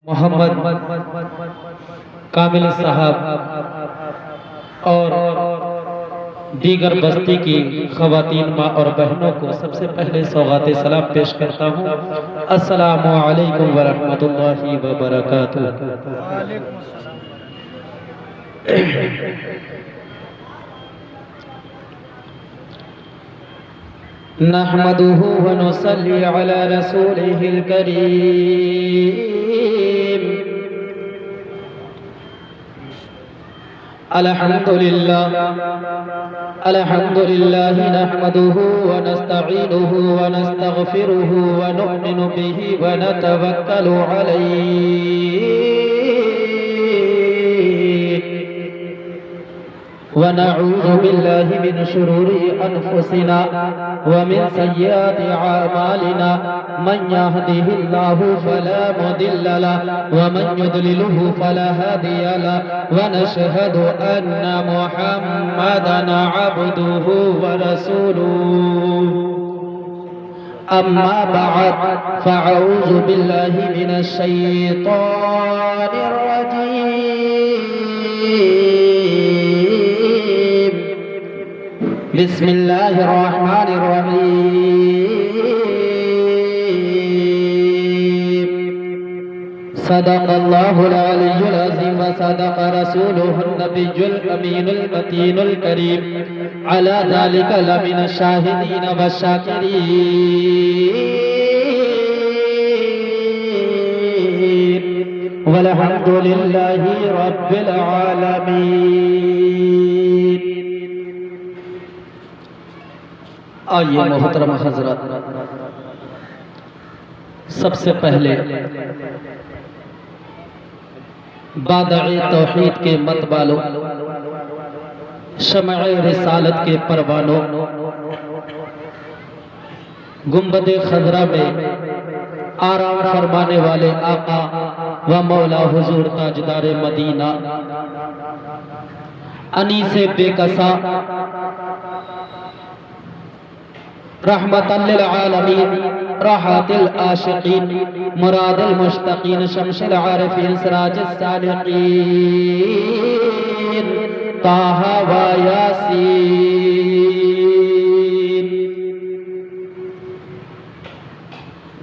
محمد کامل صاحب اور دیگر بستی کی خواتین ماں اور بہنوں کو سب سے پہلے سوغات سلام پیش کرتا ہوں۔ السلام علیکم ورحمۃ اللہ وبرکاتہ۔ نحمده ونصلي على رسوله الكريم۔ الحمد لله نحمده ونستعينه ونستغفره ونؤمن به ونتوكل عليه ونعوذ بالله من شرور أنفسنا ومن سيئات أعمالنا، من يهده الله فلا مضل له ومن يضلله فلا هادي له، ونشهد أن محمدا عبده ورسوله. أما بعد فأعوذ بالله من الشيطان الرجيم. بسم الله الرحمن الرحيم. صدق الله العلي العظيم وصدق رسوله النبي الأمين المتين الكريم، على ذلك لمن الشاهدين والشاكرين، والحمد لله رب العالمين. آئیے محترم حضرات، سب سے پہلے بادع توحید کے مت والوں، شمع رسالت کے پروانوں، گنبد خضرا میں آرام فرمانے والے آقا و مولا حضور تاجدار مدینہ، انیس بے کسا، رحمت للعالمین، راحت العاشقین، مراد المشتقین، شمس العارفین، سراج السالقین، طٰہ و یاسین.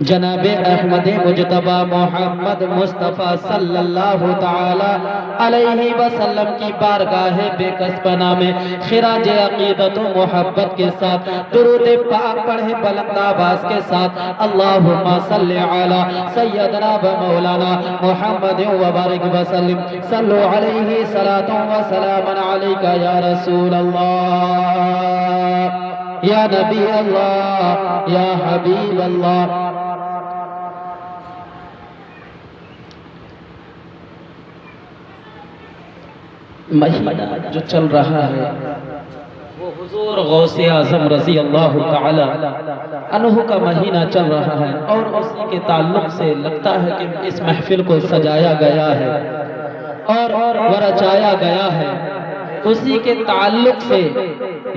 جناب احمد مجتبی محمد مصطفیٰ صلی اللہ تعالی علیہ وسلم کی بارگاہ بے کس پناہ میں خراج عقیدت و محبت کے ساتھ درود پاک پڑھے بلند آواز کے ساتھ اللہم صلی علی سیدنا و مولانا محمد وبارک وسلم. صلو علیہ صلاۃ و سلام علیکہ یا رسول اللہ، یا نبی اللہ، یا حبیب اللہ. مہینہ جو چل رہا ہے وہ حضور غوث اعظم رضی اللہ تعالی عنہ کا مہینہ چل رہا ہے، اور اسی کے تعلق سے لگتا ہے کہ اس محفل کو سجایا گیا ہے اور رچایا گیا ہے. اسی کے تعلق سے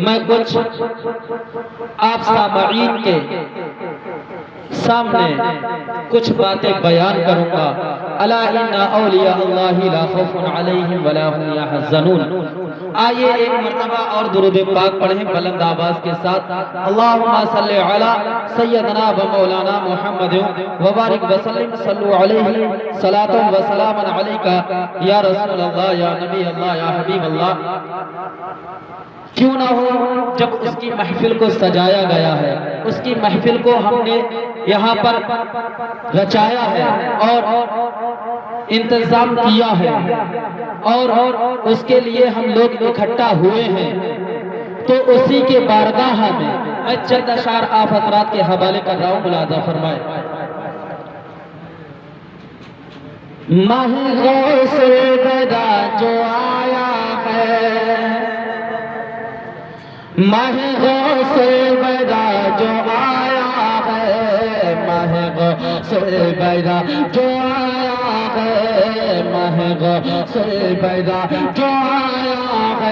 میں کچھ آپ سامعین کے سامنے کچھ باتیں بیان کروں گا. الا ان اولیاء اللہ لا خوف علیہم ولا هم يحزنون. آئیے ایک مرتبہ اور درود پاک پڑھیں بلند آواز کے ساتھ. اللہم صلی علی سیدنا و مولانا محمد وبارک وسلم. صلو علیہ صلاۃ و سلام علیکہ یا رسول اللہ، یا نبی اللہ، یا حبیب اللہ. کیوں نہ ہو، جب اس کی محفل کو سجایا گیا ہے، اس کی محفل کو ہم نے یہاں پر رچایا ہے اور انتظام کیا ہے، اور اس کے لیے ہم لوگ اکٹھا ہوئے ہیں، تو اسی کے بارگاہ میں میں چند اشعار آپ حضرات کے حوالے کر رہا ہوں، ملاحظہ فرمائے. ماہ غوث بیدا جو آیا ہے، ماہ غوث بیدا جو آیا ہے، ماہ غوث بیدا جو آیا ہے، ماہ غوث بیدا جو آیا ہے،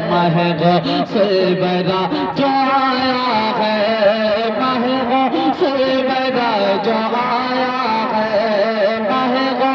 ماہ غوث بیدا جو آیا ہے، ماہ غوث بیدا جو آیا ہے، ماہ غوث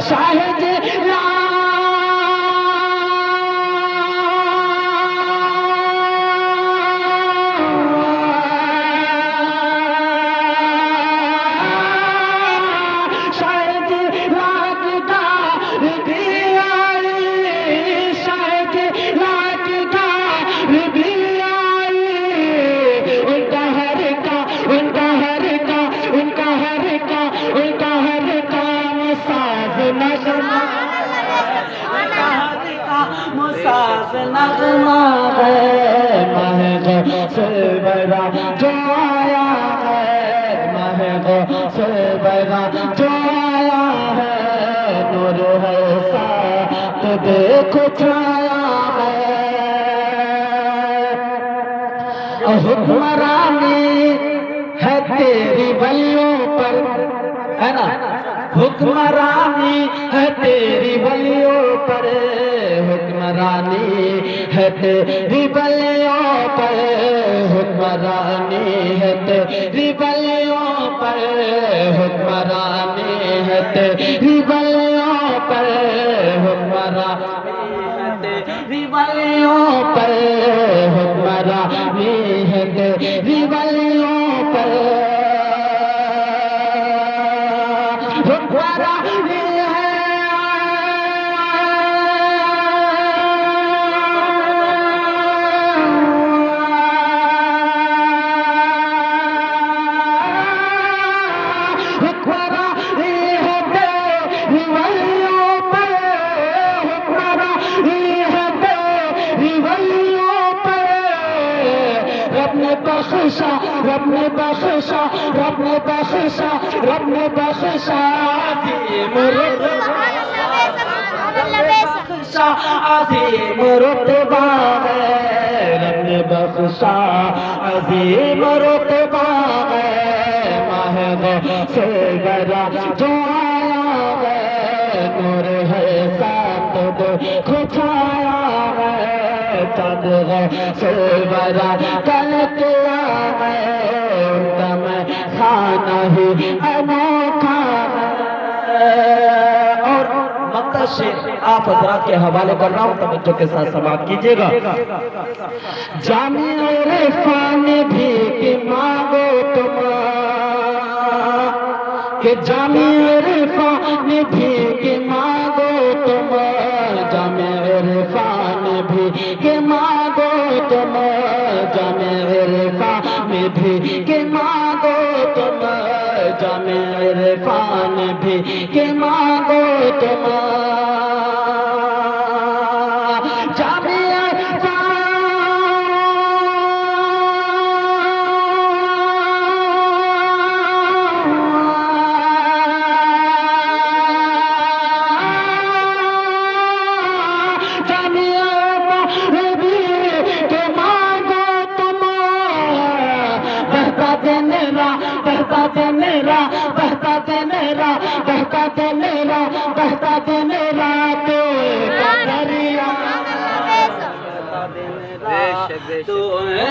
شاہد نغمہ ہے ماہ غوث برا جو آیا ہے ماہ غوث برا جو آیا ہے نور ہے ساتھ دیکھو چھایا ہے حکمرانی ہے تیری ولیوں پر ہے نا حکمرانی ہے تیری ولیوں پر حکمرانی ہے تیری ولیوں پر حکمرانی ہے تیری ولیوں پر حکمرانی ہے تیری ولیوں پر حکمرانی ہے تیری ولیوں پر حکمرانی ہے تیری ولیوں پر رب نے بخشا رب نے بخشا رب نے بخشا عظیم رتبہ ہے رب نے بخشا عظیم رتبہ ہے ماہ غوث برا جو آیا ہے نور ہے ساتھ دیکھو چھایا ہے چاند غوث برا کل کیا خانہ ہی انوکھا اور مکہ سے آپ حضرات کے حوالے کر رہا ہوں توجہ کے ساتھ سماعت کیجئے گا جامع عرفان بھی کی مانگو تم کہ جامع عرفان بھی کی مانگو تم جامع عرفان بھی کی مانگو تم جامع عرفان بھی کی مانگو تم جامع عرفان بھی کی مانگو تم جامع بہتا دے میرا بہتا دے میرا بہتا دے میرا بہتا دے میرا تو کا دریا تو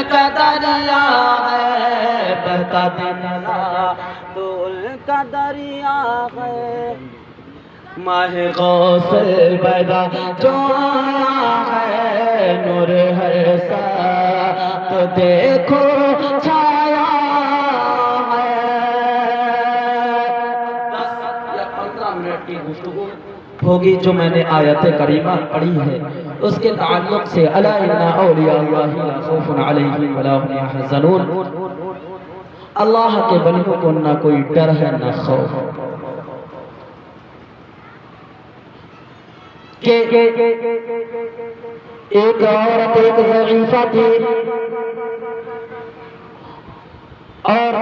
کا دریا ہے بہتا دے میرا تو کا دریا ہے ماہ غوث برا جو آیا ہے نور ہے ساتھ دیکھو چھایا کی گفتگو ہوگی جو میں نے آیت کریمہ پڑھی ہے اس کے تعلق سے الا ان اولیاء اللہ لا خوف علیہم ولا هم يحزنون اللہ کے بندوں کو نہ کوئی ڈر ہے نہ خوف کہ ایک عورت ایک ضعیفہ تھی اور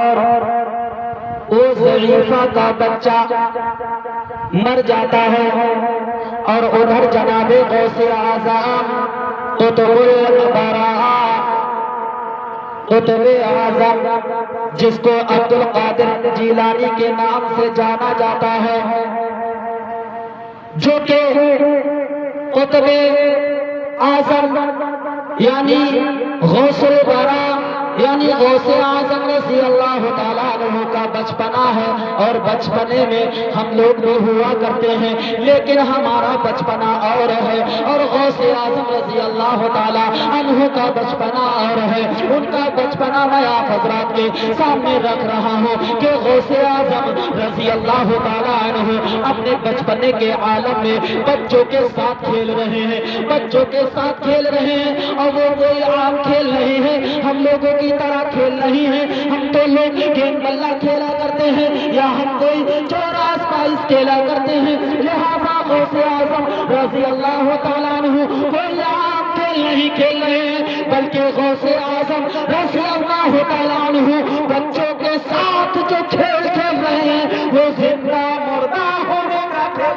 وہ ضعیفہ کا بچہ مر جاتا ہے اور ادھر جناب غوث اعظم قطب اعظم جس کو عبد القادر جیلانی کے نام سے جانا جاتا ہے جو کہ قطب اعظم یعنی غوث الورا یعنی غوث اعظم رضی اللہ تعالیٰ عنہ کا کا بچپنا ہے اور بچپنے میں ہم لوگ بھی ہوا کرتے ہیں، لیکن ہمارا بچپنا اور ہے اور غوث اعظم رضی اللہ تعالیٰ عنہ کا بچپنا اور ہے۔ ان کا بچپنا میں آپ حضرات کے سامنے رکھ رہا ہوں کہ غوث اعظم رضی اللہ تعالیٰ عنہ اپنے بچپنے کے عالم میں بچوں کے ساتھ کھیل رہے ہیں، بچوں کے ساتھ کھیل رہے ہیں، اور وہ کوئی عام کھیل نہیں ہے، ہم لوگوں کی طرح کھیل نہیں ہے۔ ہم تو لوگ گیم بلہ کھیلا کرتے ہیں یا ہم کوئی چورا اسپائس کھیلا کرتے ہیں، لہذا غوث اعظم رضی اللہ تعالیٰ عنہ کوئی عام کھیل نہیں کھیل رہے ہیں، بلکہ غوث اعظم رضی اللہ تعالیٰ عنہ بچوں کے ساتھ جو کھیل کھیل رہے ہیں وہ زندہ مردہ ہونے کا کھیل،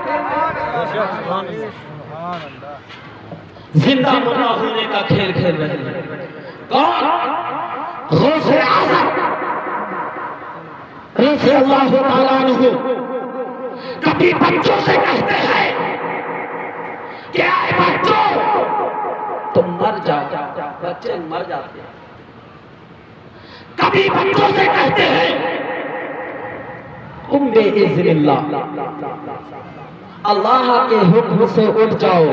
زندہ مردہ ہونے کا کھیل کھیل رہے ہیں۔ کون؟ غوث اعظم رضی اللہ تعالیٰ عنہ کبھی بچوں سے کہتے ہیں کہ اے بچوں تم مر جاؤ، بچے مر جاتے ہیں۔ کبھی بچوں سے کہتے ہیں تم بے اذن اللہ کے حکم سے اٹھ جاؤ۔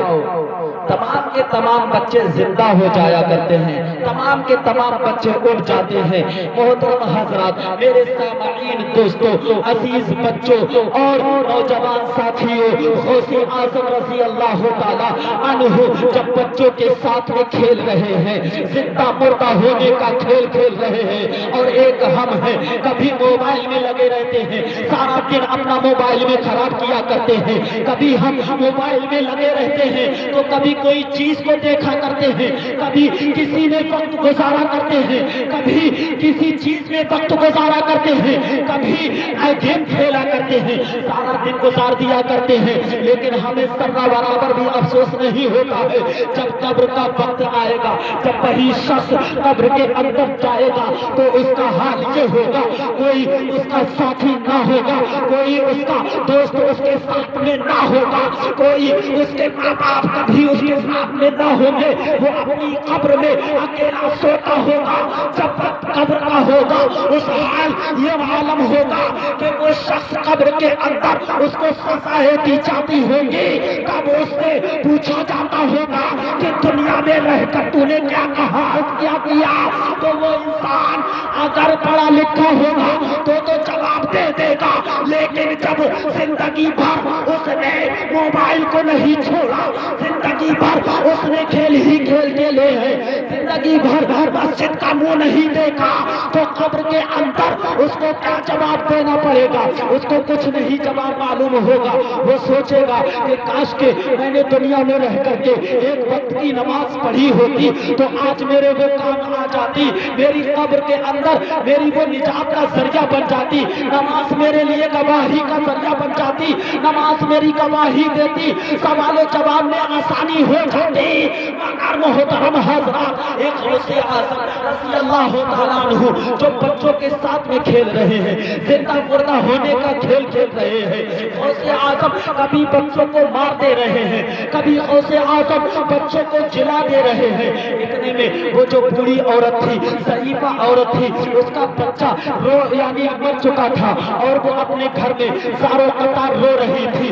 تمام کے تمام بچے زندہ ہو جایا کرتے ہیں، تمام کے تمام بچے اٹھ جاتے ہیں۔ محترم حضرات، میرے سامعین دوستوں، عزیز بچوں اور نوجوان ساتھیوں، غوث اعظم رضی اللہ تعالیٰ عنہ جب بچوں کے ساتھ میں کھیل رہے ہیں، زندہ مردہ ہونے کا کھیل کھیل رہے ہیں، اور ایک ہم ہیں کبھی موبائل میں لگے رہتے ہیں، سارا دن اپنا موبائل میں خراب کیا کرتے ہیں، کبھی ہم موبائل میں لگے رہتے ہیں تو کبھی کوئی چیز کو دیکھا کرتے ہیں، کبھی کسی میں وقت گزارا کرتے ہیں، کبھی کسی چیز میں وقت گزارا کرتے ہیں، کبھی گیم کھیلا کرتے ہیں، سارا دن گزار دیا کرتے ہیں، لیکن ہمیں ذرہ برابر بھی افسوس نہیں ہوتا ہے جب قبر کا وقت آئے گا، جب وہی شخص قبر کے اندر جائے گا تو اس کا حال یہ ہوگا، کوئی اس کا ساتھی نہ ہوگا، کوئی اس کا دوست اس کے ساتھ میں نہ ہوگا، کوئی اس کے ماں باپ کبھی اس کے ساتھ میں نہ ہوں گے، وہ اپنی قبر میں اکیلا سوتا ہوگا۔ جب وقت قبر کا ہوگا اس حال یہ معلوم ہوگا کہ وہ شخص قبر کے اندر اس کو سزائیں دی جاتی ہوں گی، تب اس سے پوچھا جاتا ہوگا کہ دنیا میں رہ کر تو نے کیا کہا کیا کیا، تو وہ انسان اگر پڑھا لکھا ہوگا تو جواب دے دے گا، لیکن جب زندگی بھر اس نے موبائل کو نہیں چھوڑا، زندگی بھر اس نے کھیل ہی کھیل کے لے ہیں، زندگی بھر مسجد کا منہ نہیں دیکھا، تو قبر کے اندر اس کو کیا جواب دینا پڑے گا؟ اس کو کچھ نہیں جواب معلوم ہوگا۔ وہ سوچے گا کہ کاش کہ میں نے دنیا میں رہ کر کے ایک وقت کی نماز پڑھی ہوتی تو آج میرے وہ کام آ جاتی، میری قبر کے اندر میری وہ نجات کا ذریعہ بن جاتی، نماز میرے لیے گواہی کا ذریعہ بن جاتی، نماز میری گواہی دیتی، سوال و جواب میں آسانی ہو جاتی۔ مگر محترم حضرات، ایک غوث اعظم رضی اللہ تعالیٰ عنہ جو بچوں کے ساتھ میں کھیل رہے ہیں، زندہ مردہ ہونے کا کھیل کھیل رہے ہیں، غوث اعظم کبھی بچوں کو مار دے رہے ہیں، کبھی غوث اعظم بچوں کو جلا دے رہے ہیں۔ اتنے میں وہ جو بوڑھی عورت تھی، ضعیفہ عورت تھی، اس کا بچہ یعنی مر چکا تھا اور وہ اپنے گھر میں زاروں قطار رو رہی تھی،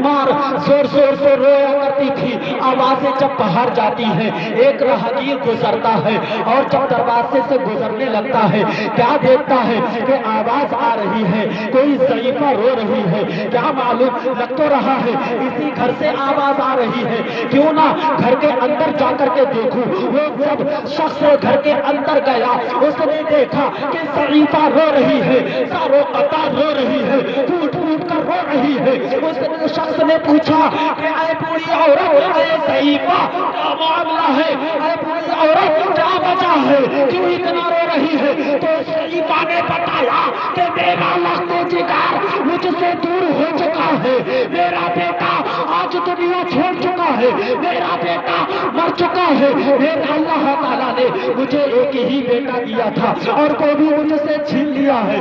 مار زور زور سے رویا کرتی تھی، آوازیں جب باہر جاتی ہیں، ایک راہگیر گزرتا ہے اور جب دروازے سے گزرنے لگتا ہے کیا دیکھتا ہے کہ آواز آ رہی ہے، کوئی ضعیفہ رو رہی ہے، کیا معلوم لگ تو رہا ہے اسی گھر سے آواز آ رہی ہے، کیوں نہ گھر کے اندر جا کر کے دیکھوں۔ وہ جب شخص گھر کے اندر گیا اس نے دیکھا کہ ضعیفہ رو رہی ہے، زاروں قطار رو رہی ہے، ٹوٹ ٹوٹ کر رو رہی ہے۔ اس شخص نے پوچھا کہ اے بوڑھی عورت، اے ضعیفہ کیا معاملہ ہے، اے بوڑھی عورت کیا وجہ ہے، کیوں اتنا رو رہی ہے؟ تو ضعیفہ نے بتایا کہ میرا لخت جگر مجھ سے دور ہو چکا ہے، میرا بیٹا آج دنیا چھوڑ چکا ہے، میرا بیٹا مر چکا ہے، میرا اللہ تعالیٰ نے مجھے ایک ہی بیٹا دیا تھا اور وہ بھی مجھ سے چھین لیا ہے۔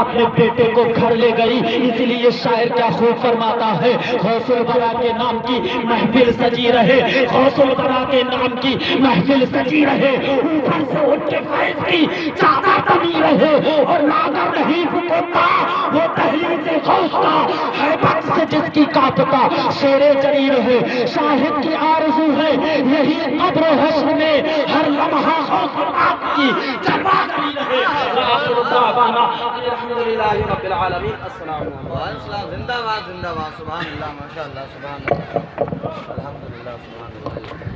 اپنے بیٹے کو گھر لے گئی۔ اس لیے شاعر کیا خوب فرماتا ہے، غوث الورا کے نام کی محفل سجی رہے، غوث الورا کے نام کی محفل سجی رہے، اوپر سے ان کے فیض کی چادر بنی رہے، اور ناگر نہیں حکومتا وہ دہلیز غوث کا، ہیبت سے جس کی کانپتا شیر جری رہے۔ شاہد کی آرزو ہے یہی قبر و حشر میں ہر لمحہ غوث پاک کی جلوہ گری رہے۔ وآخر دعوانا الحمدللہ رب العالمین۔ السلام علیکم۔ زندہ باد زندہ باد، سبحان اللہ، ماشاء اللہ، سبحان اللہ، الحمدللہ، سبحان اللہ۔